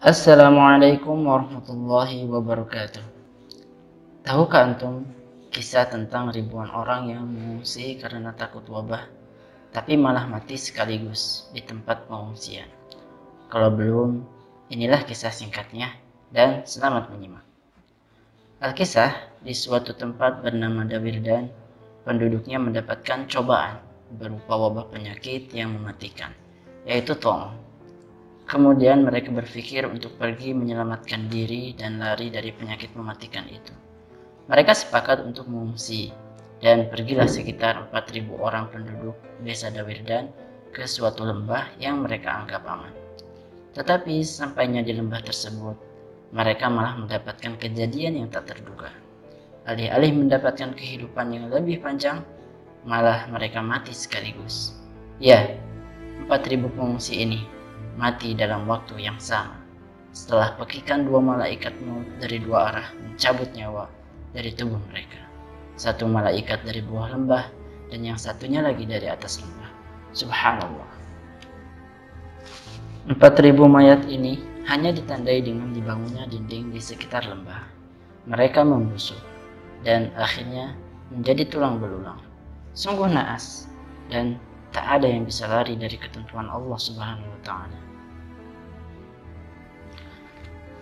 Assalamualaikum warahmatullahi wabarakatuh. Tahukah antum kisah tentang ribuan orang yang mengungsi karena takut wabah, tapi malah mati sekaligus di tempat pengungsian? Kalau belum, inilah kisah singkatnya dan selamat menyimak. Alkisah, di suatu tempat bernama Dawirdan, penduduknya mendapatkan cobaan berupa wabah penyakit yang mematikan, yaitu tong. Kemudian mereka berpikir untuk pergi menyelamatkan diri dan lari dari penyakit mematikan itu. Mereka sepakat untuk mengungsi dan pergilah sekitar 4.000 orang penduduk desa Dawirdan ke suatu lembah yang mereka anggap aman. Tetapi sampainya di lembah tersebut, mereka malah mendapatkan kejadian yang tak terduga. Alih-alih mendapatkan kehidupan yang lebih panjang, malah mereka mati sekaligus. Ya, 4.000 pengungsi ini mati dalam waktu yang sama setelah pekikan dua malaikat maut dari dua arah mencabut nyawa dari tubuh mereka. Satu malaikat dari bawah lembah dan yang satunya lagi dari atas lembah. Subhanallah. 4.000 mayat ini hanya ditandai dengan dibangunnya dinding di sekitar lembah. Mereka membusuk dan akhirnya menjadi tulang belulang. Sungguh naas dan tak ada yang bisa lari dari ketentuan Allah Subhanahu wa Ta'ala.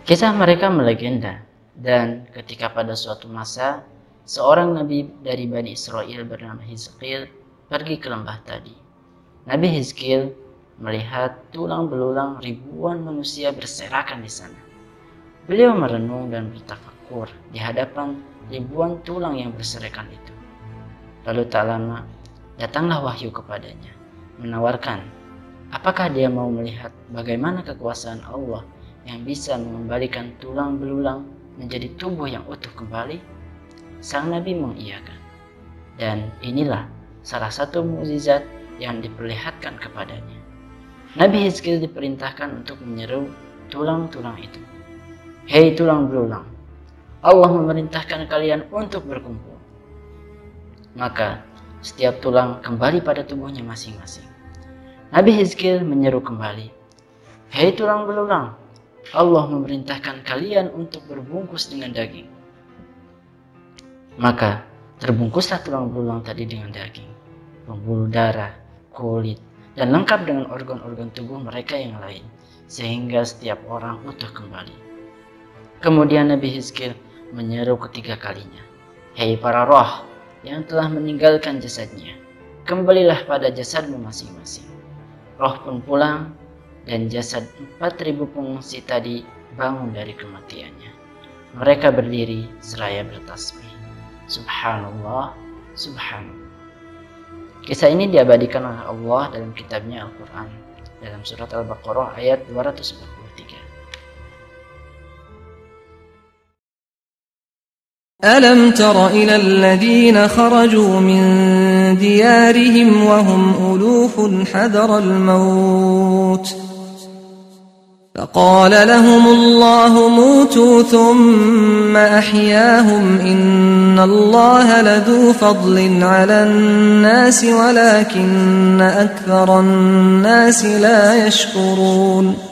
Kisah mereka melegenda, dan ketika pada suatu masa seorang nabi dari Bani Israel bernama Hizqil pergi ke lembah tadi. Nabi Hizqil melihat tulang belulang ribuan manusia berserakan di sana. Beliau merenung dan bertafakur di hadapan ribuan tulang yang berserakan itu. Lalu tak lama datanglah wahyu kepadanya, menawarkan apakah dia mau melihat bagaimana kekuasaan Allah yang bisa mengembalikan tulang belulang menjadi tubuh yang utuh kembali. Sang Nabi mengiyakan, dan inilah salah satu mukjizat yang diperlihatkan kepadanya. Nabi Hizqil diperintahkan untuk menyeru tulang-tulang itu. Hei tulang belulang, Allah memerintahkan kalian untuk berkumpul. Maka setiap tulang kembali pada tubuhnya masing-masing. Nabi Hizqil menyeru kembali, hei tulang belulang, Allah memerintahkan kalian untuk berbungkus dengan daging. Maka terbungkuslah tulang belulang tadi dengan daging, pembuluh darah, kulit, dan lengkap dengan organ-organ tubuh mereka yang lain, sehingga setiap orang utuh kembali. Kemudian Nabi Hizqil menyeru ketiga kalinya, hei para roh yang telah meninggalkan jasadnya, kembalilah pada jasadmu masing-masing. Roh pun pulang, dan jasad 4.000 pengungsi tadi bangun dari kematiannya. Mereka berdiri seraya bertasbih. Subhanallah, subhanallah. Kisah ini diabadikan oleh Allah dalam kitabnya Al-Quran, dalam surat Al-Baqarah ayat 243. ألم تر إلى الذين خرجوا من ديارهم وهم ألوف حذر الموت فقال لهم الله موتوا ثم أحياهم إن الله لذو فضل على الناس ولكن أكثر الناس لا يشكرون